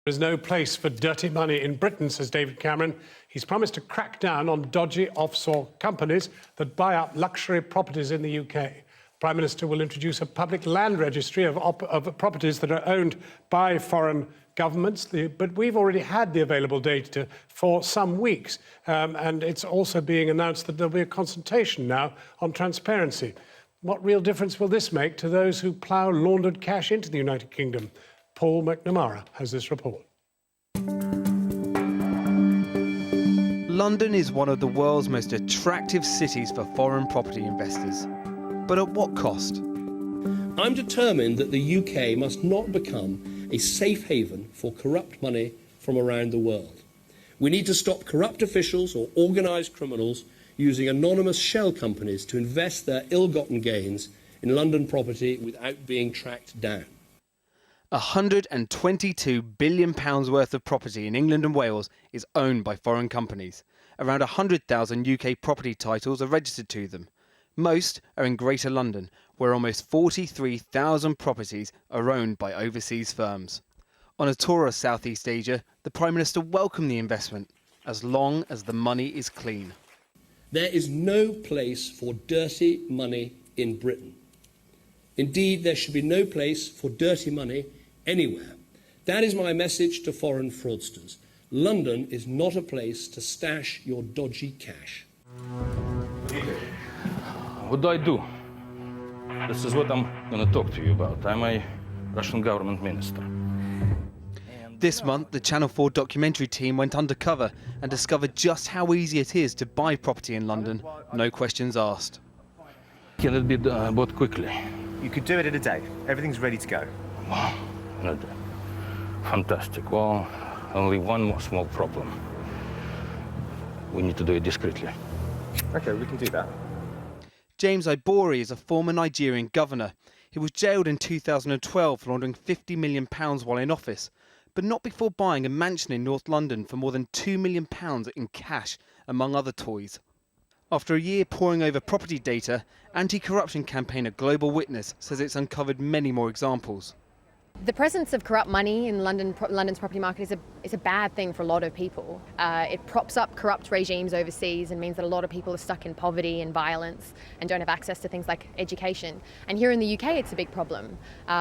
There's no place for dirty money in Britain, says David Cameron. He's promised to crack down on dodgy offshore companies that buy up luxury properties in the UK. The Prime Minister will introduce a public land registry of properties that are owned by foreign governments. But we've already had the available data for some weeks. And it's also being announced that there'll be a consultation now on transparency. What real difference will this make to those who plough laundered cash into the United Kingdom? Paul McNamara has this report. London is one of the world's most attractive cities for foreign property investors. But at what cost? I'm determined that the UK must not become a safe haven for corrupt money from around the world. We need to stop corrupt officials or organised criminals using anonymous shell companies to invest their ill-gotten gains in London property without being tracked down. £122 billion worth of property in England and Wales is owned by foreign companies. Around 100,000 UK property titles are registered to them. Most are in Greater London, where almost 43,000 properties are owned by overseas firms. On a tour of South East Asia, the Prime Minister welcomed the investment, as long as the money is clean. There is no place for dirty money in Britain. Indeed, there should be no place for dirty money anywhere. That is my message to foreign fraudsters. London is not a place to stash your dodgy cash. What do I do? This is what I'm going to talk to you about. I'm a Russian government minister. This month, the Channel 4 documentary team went undercover and discovered just how easy it is to buy property in London, no questions asked. Can it be bought quickly? You could do it in a day. Everything's ready to go. Wow, in a day. Fantastic. Well, only one more small problem. We need to do it discreetly. OK, we can do that. James Ibori is a former Nigerian governor. He was jailed in 2012 for laundering £50 million while in office, but not before buying a mansion in North London for more than £2 million in cash, among other toys. After a year poring over property data, anti-corruption campaigner Global Witness says it's uncovered many more examples. The presence of corrupt money in London's property market is a bad thing for a lot of people. It props up corrupt regimes overseas and means that a lot of people are stuck in poverty and violence and don't have access to things like education. And here in the UK, it's a big problem.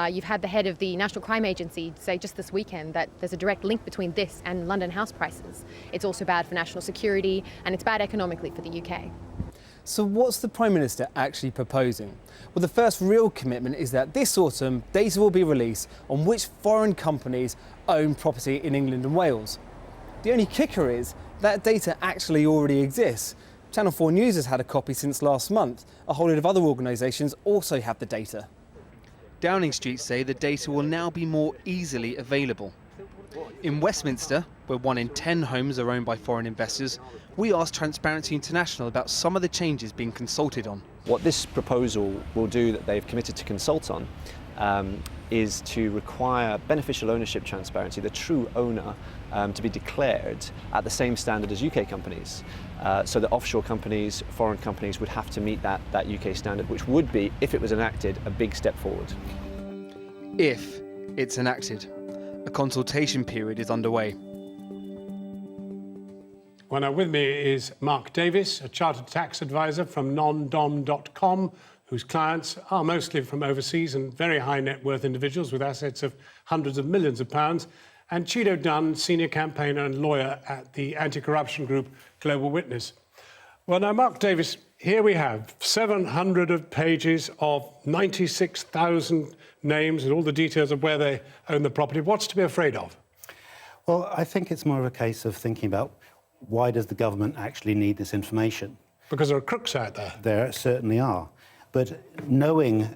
You've had the head of the National Crime Agency say just this weekend that there's a direct link between this and London house prices. It's also bad for national security and it's bad economically for the UK. So what's the Prime Minister actually proposing? Well, the first real commitment is that this autumn, data will be released on which foreign companies own property in England and Wales. The only kicker is that data actually already exists. Channel 4 News has had a copy since last month. A whole lot of other organisations also have the data. Downing Street say the data will now be more easily available. In Westminster, where 1 in 10 homes are owned by foreign investors, we asked Transparency International about some of the changes being consulted on. What this proposal will do that they've committed to consult on is to require beneficial ownership transparency, the true owner, to be declared at the same standard as UK companies. So that offshore companies, foreign companies would have to meet that UK standard, which would be, if it was enacted, a big step forward. If it's enacted. A consultation period is underway. Well, now with me is Mark Davis, a chartered tax advisor from nondom.com, whose clients are mostly from overseas and very high net worth individuals with assets of hundreds of millions of pounds, and Chido Dunn, senior campaigner and lawyer at the anti-corruption group Global Witness. Well, now, Mark Davis, here we have 700 pages of 96,000 names and all the details of where they own the property. What's to be afraid of? Well, I think it's more of a case of thinking about why does the government actually need this information? Because there are crooks out there. There certainly are. But knowing,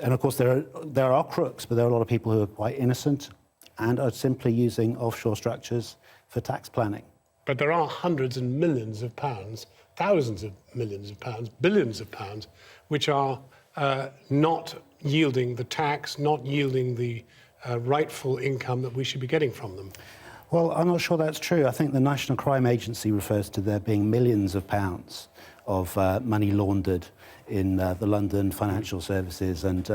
and of course there are crooks, but there are a lot of people who are quite innocent and are simply using offshore structures for tax planning. But there are hundreds and millions of pounds, thousands of millions of pounds, billions of pounds, which are not yielding the tax, not yielding the rightful income that we should be getting from them. Well, I'm not sure that's true. I think the National Crime Agency refers to there being millions of pounds of money laundered in the London financial services and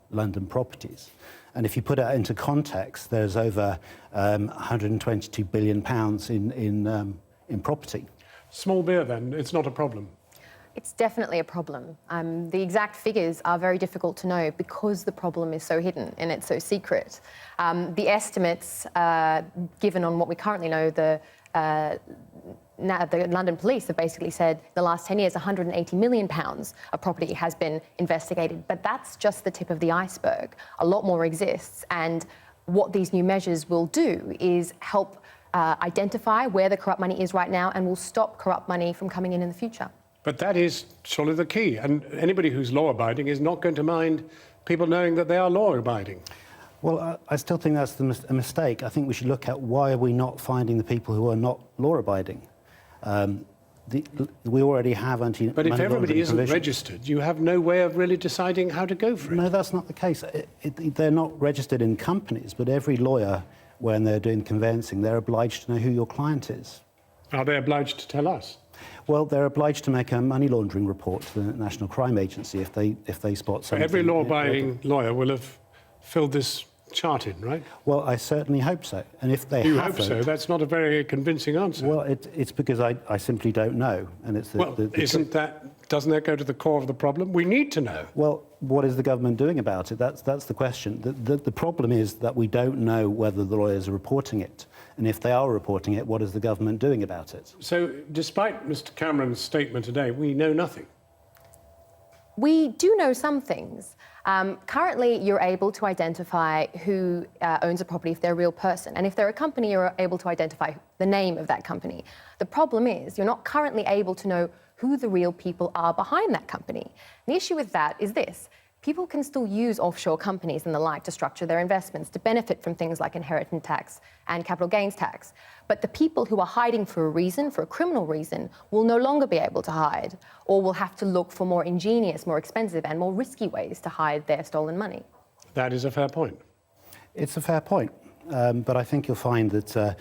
London properties. And if you put it into context, there's over £122 billion in property. Small beer, then, it's not a problem. It's definitely a problem. The exact figures are very difficult to know because the problem is so hidden and it's so secret. The estimates given on what we currently know, the London police have basically said in the last 10 years, £180 million of property has been investigated. But that's just the tip of the iceberg. A lot more exists. And what these new measures will do is help identify where the corrupt money is right now and will stop corrupt money from coming in the future. But that is surely the key. And anybody who's law-abiding is not going to mind people knowing that they are law-abiding. Well, I still think that's a mistake. I think we should look at why are we not finding the people who are not law-abiding. We already have anti-money But if everybody isn't provisions. registered, you have no way of really deciding how to go for it. No, that's not the case. They're not registered in companies, but every lawyer, when they're doing conveyancing, they're obliged to know who your client is. Are they obliged to tell us? Well, they're obliged to make a money laundering report to the National Crime Agency if they spot something. Every law-abiding lawyer will have filled this chart in, right? Well, I certainly hope so. And if they You haven't, hope so. That's not a very convincing answer. well, it's because I simply don't know, and it's doesn't that go to the core of the problem? We need to know. Well, what is the government doing about it? That's the question. The problem is that we don't know whether the lawyers are reporting it, and if they are reporting it, what is the government doing about it? So, despite Mr. Cameron's statement today, we know nothing. We do know some things. Currently, you're able to identify who owns a property if they're a real person. And if they're a company, you're able to identify the name of that company. The problem is you're not currently able to know who the real people are behind that company. The issue with that is this. People can still use offshore companies and the like to structure their investments to benefit from things like inheritance tax and capital gains tax. But the people who are hiding for a reason, for a criminal reason, will no longer be able to hide or will have to look for more ingenious, more expensive and more risky ways to hide their stolen money. That is a fair point. It's a fair point, but I think you'll find that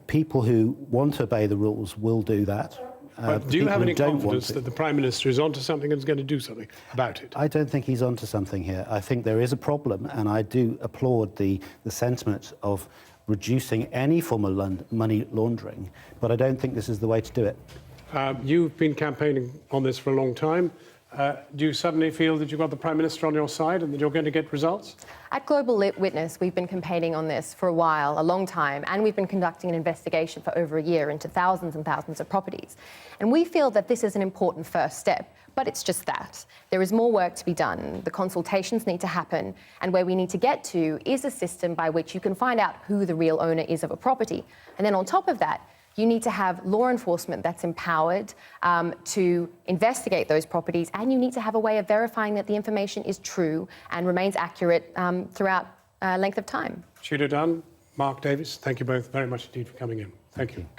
people who want to obey the rules will do that. But do you have any confidence that that the Prime Minister is onto something and is going to do something about it? I don't think he's onto something here. I think there is a problem, and I do applaud the sentiment of reducing any form of money laundering, but I don't think this is the way to do it. You've been campaigning on this for a long time. Do you suddenly feel that you've got the Prime Minister on your side and that you're going to get results? At Global Witness, we've been campaigning on this for a while, a long time, and we've been conducting an investigation for over a year into thousands and thousands of properties. And we feel that this is an important first step, but it's just that. There is more work to be done. The consultations need to happen, and where we need to get to is a system by which you can find out who the real owner is of a property. And then on top of that, you need to have law enforcement that's empowered to investigate those properties, and you need to have a way of verifying that the information is true and remains accurate throughout length of time. Chido Dunn, Mark Davis, thank you both very much indeed for coming in. Thank you.